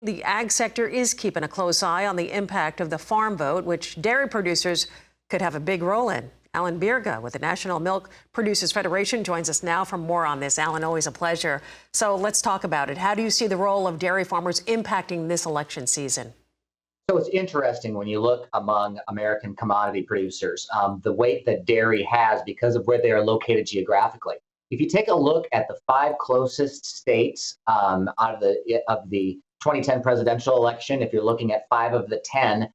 The ag sector is keeping a close eye on the impact of the farm vote, which dairy producers could have a big role in. Alan Bjerga with the National Milk Producers Federation joins us now for more on this. Alan, always a pleasure. So let's talk about it. How do you see the role of dairy farmers impacting this election season? So it's interesting when you look among American commodity producers, the weight that dairy has because of where they are located geographically. If you take a look at the five closest states out of the 2010 presidential election, if you're looking at 5 of the 10,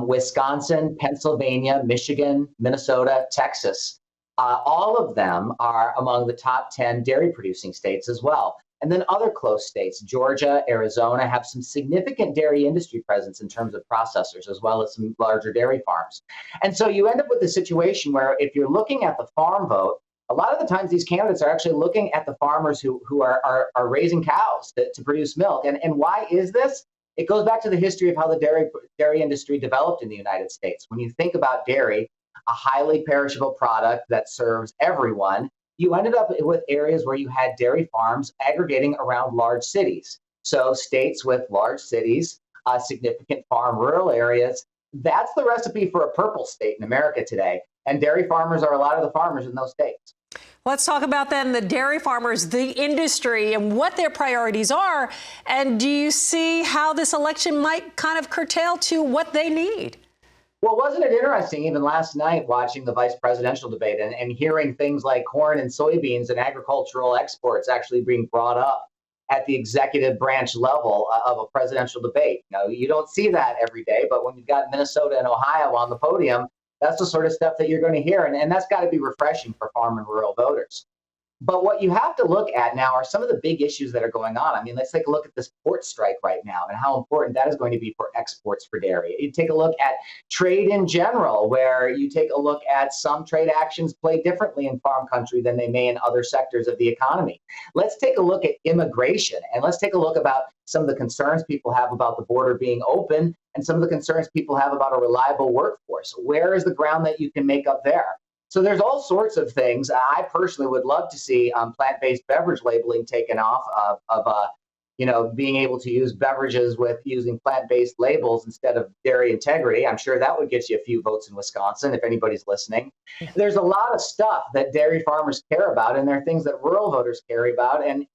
Wisconsin, Pennsylvania, Michigan, Minnesota, Texas, all of them are among the top 10 dairy producing states as well. And then other close states, Georgia, Arizona, have some significant dairy industry presence in terms of processors, as well as some larger dairy farms. And so you end up with a situation where if you're looking at the farm vote, a lot of the times these candidates are actually looking at the farmers who are raising cows to produce milk. And why is this? It goes back to the history of how the dairy industry developed in the United States. When you think about dairy, a highly perishable product that serves everyone, you ended up with areas where you had dairy farms aggregating around large cities. So states with large cities, significant farm rural areas, that's the recipe for a purple state in America today. And dairy farmers are a lot of the farmers in those states. Let's talk about then the dairy farmers, the industry, and what their priorities are. And do you see how this election might kind of curtail to what they need? Well, wasn't it interesting even last night watching the vice presidential debate and hearing things like corn and soybeans and agricultural exports actually being brought up at the executive branch level of a presidential debate? You don't see that every day, but when you've got Minnesota and Ohio on the podium, that's the sort of stuff that you're going to hear. And that's got to be refreshing for farm and rural voters. But what you have to look at now are some of the big issues that are going on. I mean, let's take a look at this port strike right now and how important that is going to be for exports for dairy. You take a look at trade in general, where you take a look at some trade actions play differently in farm country than they may in other sectors of the economy. Let's take a look at immigration, and let's take a look about some of the concerns people have about the border being open and some of the concerns people have about a reliable workforce. Where is the ground that you can make up there? So there's all sorts of things. I personally would love to see plant-based beverage labeling taken off of being able to use beverages with using plant-based labels instead of dairy integrity. I'm sure that would get you a few votes in Wisconsin if anybody's listening. There's a lot of stuff that dairy farmers care about, and there are things that rural voters care about. And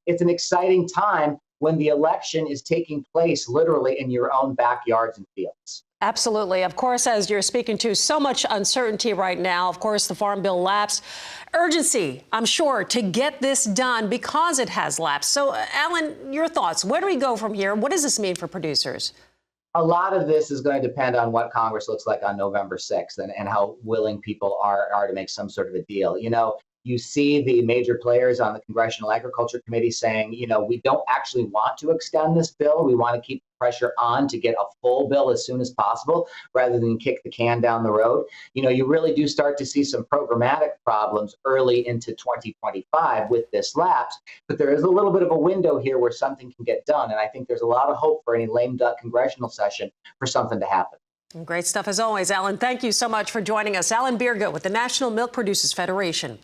it's an exciting time when the election is taking place literally in your own backyards and fields. Absolutely. Of course, as you're speaking to, so much uncertainty right now. Of course, the Farm Bill lapsed. Urgency, I'm sure, to get this done because it has lapsed. So, Alan, your thoughts. Where do we go from here? What does this mean for producers? A lot of this is going to depend on what Congress looks like on November 6th and how willing people are to make some sort of a deal. You see the major players on the Congressional Agriculture Committee saying, we don't actually want to extend this bill. We want to keep pressure on to get a full bill as soon as possible rather than kick the can down the road. You really do start to see some programmatic problems early into 2025 with this lapse, but there is a little bit of a window here where something can get done. And I think there's a lot of hope for any lame duck congressional session for something to happen. Great stuff as always, Alan. Thank you so much for joining us. Alan Bjerga with the National Milk Producers Federation.